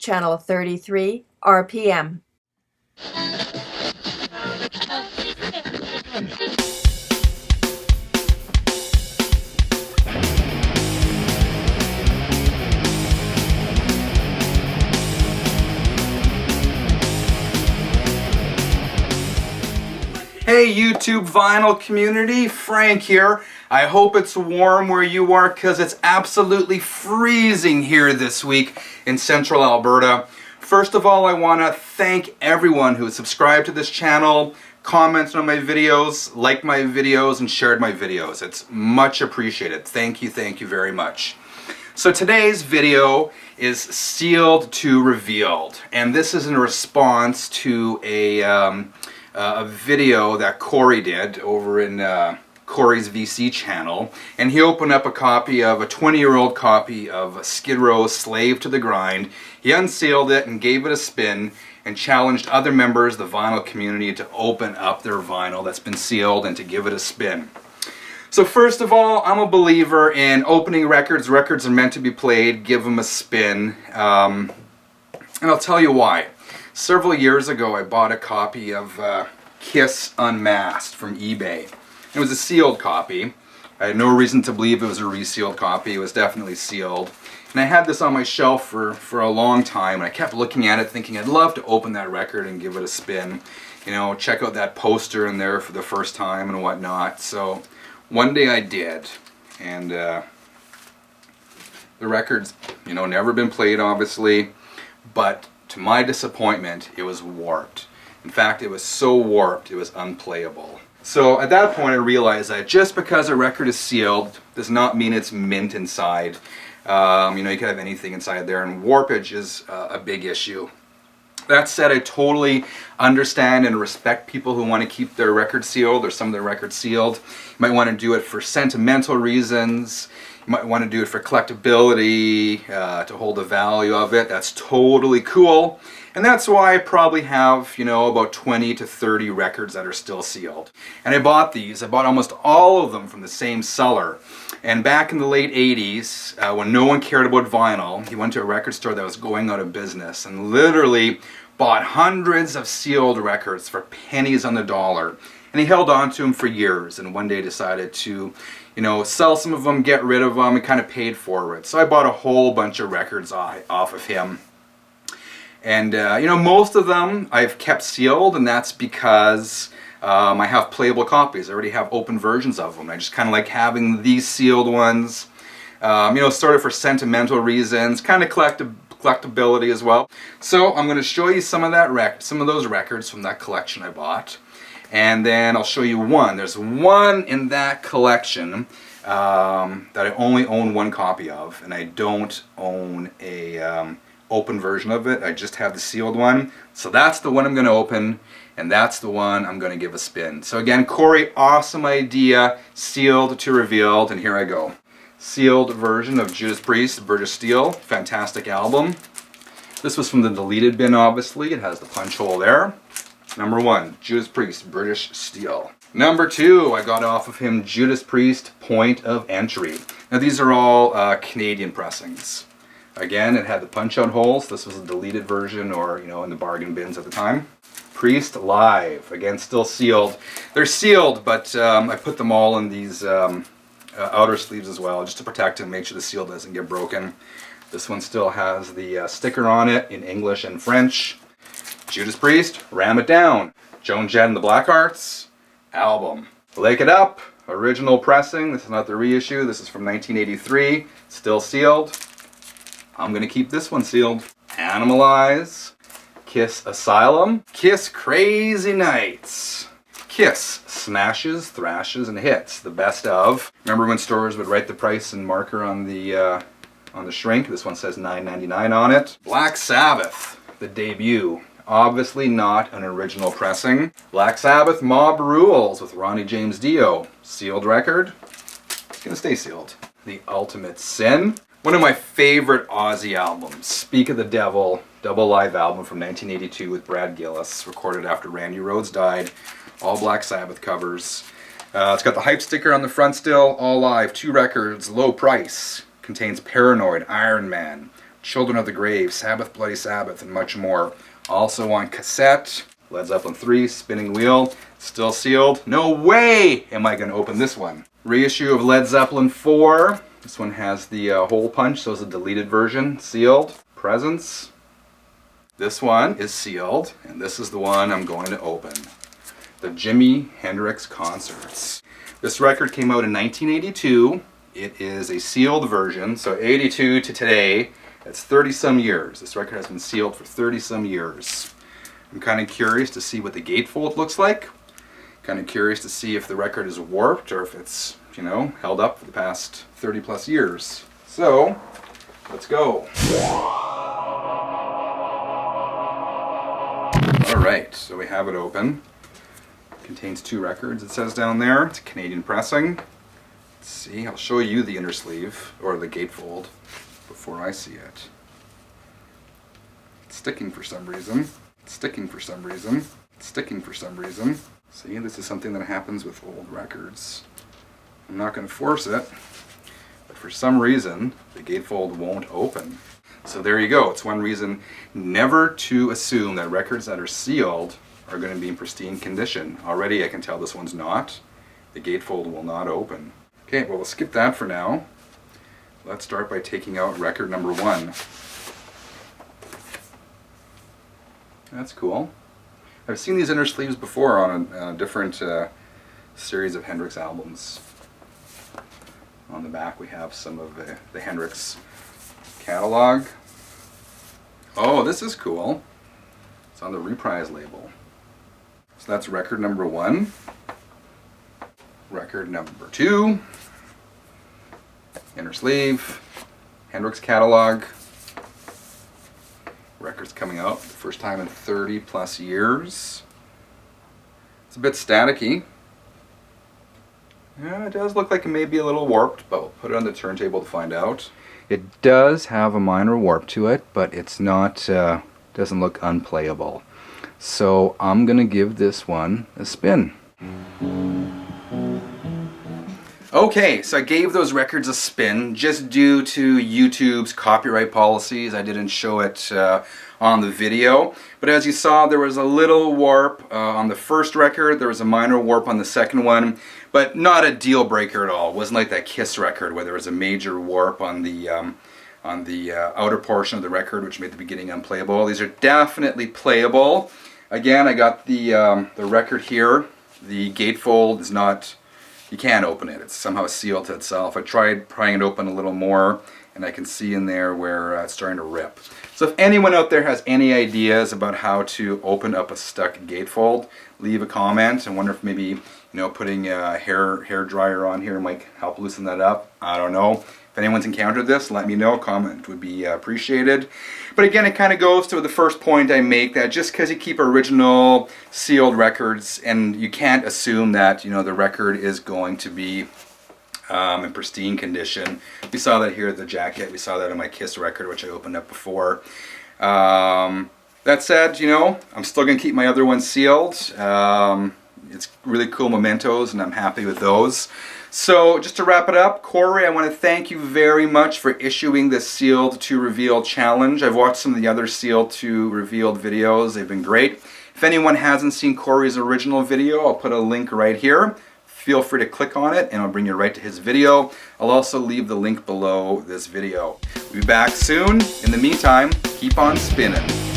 channel 33, RPM. Hey YouTube vinyl community, Frank here. I hope it's warm where you are because it's absolutely freezing here this week in central Alberta. First of all, I want to thank everyone who has subscribed to this channel, commented on my videos, liked my videos, and shared my videos. It's much appreciated. Thank you very much. So today's video is sealed to revealed, and this is in response to a video that Corey did over in Corey's VC channel, and he opened up a 20-year-old copy of Skid Row's Slave to the Grind. He unsealed it and gave it a spin and challenged other members of the vinyl community to open up their vinyl that's been sealed and to give it a spin. So first of all, I'm a believer in opening records. Records are meant to be played, give them a spin, and I'll tell you why. Several years ago, I bought a copy of Kiss Unmasked from eBay. It was a sealed copy. I had no reason to believe it was a resealed copy. It was definitely sealed. And I had this on my shelf for a long time, and I kept looking at it thinking I'd love to open that record and give it a spin. You know, check out that poster in there for the first time and whatnot. So one day I did, and the record's, you know, never been played obviously, but to my disappointment, it was warped. In fact, it was so warped, it was unplayable. So at that point, I realized that just because a record is sealed does not mean it's mint inside. You know, you could have anything inside there, and warpage is a big issue. That said, I totally understand and respect people who want to keep their records sealed or some of their records sealed. You might want to do it for sentimental reasons. You might want to do it for collectability, to hold the value of it. That's totally cool. And that's why I probably have, you know, about 20 to 30 records that are still sealed. And I bought these. I bought almost all of them from the same seller. And back in the late 80s, when no one cared about vinyl, he went to a record store that was going out of business and literally bought hundreds of sealed records for pennies on the dollar. And he held on to them for years, and one day decided to, you know, sell some of them, get rid of them, and kind of paid for it. So I bought a whole bunch of records off of him. And, you know, most of them I've kept sealed, and that's because I have playable copies. I already have open versions of them. I just kind of like having these sealed ones, you know, sort of for sentimental reasons, kind of collectability as well. So I'm going to show you some of those records from that collection I bought. And then I'll show you one. There's one in that collection that I only own one copy of, and I don't own a open version of it. I just have the sealed one. So that's the one I'm going to open, and that's the one I'm going to give a spin. So again, Corey, awesome idea. Sealed to revealed, and here I go. Sealed version of Judas Priest, British Steel. Fantastic album. This was from the deleted bin, obviously. It has the punch hole there. Number 1, Judas Priest, British Steel. Number 2, I got off of him Judas Priest, Point of Entry. Now these are all Canadian pressings. Again, it had the punch-out holes. This was a deleted version, or, you know, in the bargain bins at the time. Priest Live, again, still sealed. They're sealed, but I put them all in these outer sleeves as well, just to protect and make sure the seal doesn't get broken. This one still has the sticker on it in English and French. Judas Priest, Ram It Down. Joan Jett and the Blackhearts album. Lake It Up, original pressing. This is not the reissue. This is from 1983. Still sealed. I'm going to keep this one sealed. Animalize. Kiss Asylum. Kiss Crazy Nights. Kiss Smashes, Thrashes, and Hits. The best of. Remember when stores would write the price and marker on the shrink? This one says $9.99 on it. Black Sabbath, the debut. Obviously not an original pressing. Black Sabbath, Mob Rules with Ronnie James Dio. Sealed record. It's gonna stay sealed. The Ultimate Sin. One of my favorite Ozzy albums. Speak of the Devil, double live album from 1982 with Brad Gillis, recorded after Randy Rhoads died. All Black Sabbath covers. It's got the hype sticker on the front still. All live, 2 records, low price. Contains Paranoid, Iron Man, Children of the Grave, Sabbath, Bloody Sabbath, and much more. Also on cassette, Led Zeppelin 3, Spinning Wheel, still sealed. No way am I going to open this one. Reissue of Led Zeppelin 4. This one has the hole punch, so it's a deleted version, sealed. Presents. This one is sealed, and this is the one I'm going to open. The Jimi Hendrix Concerts. This record came out in 1982. It is a sealed version, so 82 to today, that's 30-some years. This record has been sealed for 30-some years. I'm kind of curious to see what the gatefold looks like. Kind of curious to see if the record is warped or if it's, you know, held up for the past 30-plus years. So, let's go. Alright, so we have it open. Contains 2 records, it says down there. It's a Canadian pressing. Let's see, I'll show you the inner sleeve, or the gatefold, before I see it. It's sticking for some reason. It's sticking for some reason. It's sticking for some reason. See, this is something that happens with old records. I'm not going to force it, but for some reason, the gatefold won't open. So there you go. It's one reason never to assume that records that are sealed are going to be in pristine condition. Already I can tell this one's not. The gatefold will not open. Okay, well, we'll skip that for now. Let's start by taking out record number 1. That's cool. I've seen these inner sleeves before on a different series of Hendrix albums. On the back we have some of the Hendrix catalog. Oh, this is cool. It's on the Reprise label. So that's record number 1. Record number 2. Inner sleeve. Hendrix catalog. Records coming out for the first time in 30-plus years. It's a bit staticky. Yeah, it does look like it may be a little warped, but we'll put it on the turntable to find out. It does have a minor warp to it, but it's not, doesn't look unplayable. So I'm gonna give this one a spin. Okay, so I gave those records a spin just due to YouTube's copyright policies. I didn't show it on the video. But as you saw, there was a little warp on the first record. There was a minor warp on the second one, but not a deal breaker at all. It wasn't like that Kiss record where there was a major warp on the outer portion of the record, which made the beginning unplayable. These are definitely playable. Again, I got the record here. The gatefold is not... You can't open it. It's somehow sealed to itself. I tried prying it open a little more, and I can see in there where it's starting to rip. So if anyone out there has any ideas about how to open up a stuck gatefold, leave a comment. I wonder if maybe, you know, putting a hair dryer on here might help loosen that up. I don't know. If anyone's encountered this, let me know. A comment would be appreciated. But again, it kind of goes to the first point I make, that just because you keep original sealed records, and you can't assume that, you know, the record is going to be in pristine condition. We saw that here at the jacket. We saw that on my Kiss record, which I opened up before. That said, you know, I'm still going to keep my other ones sealed. It's really cool mementos, and I'm happy with those. So just to wrap it up, Corey, I want to thank you very much for issuing this Sealed to Revealed challenge. I've watched some of the other Sealed to Revealed videos. They've been great. If anyone hasn't seen Corey's original video, I'll put a link right here. Feel free to click on it and I'll bring you right to his video. I'll also leave the link below this video. We'll be back soon. In the meantime, keep on spinning.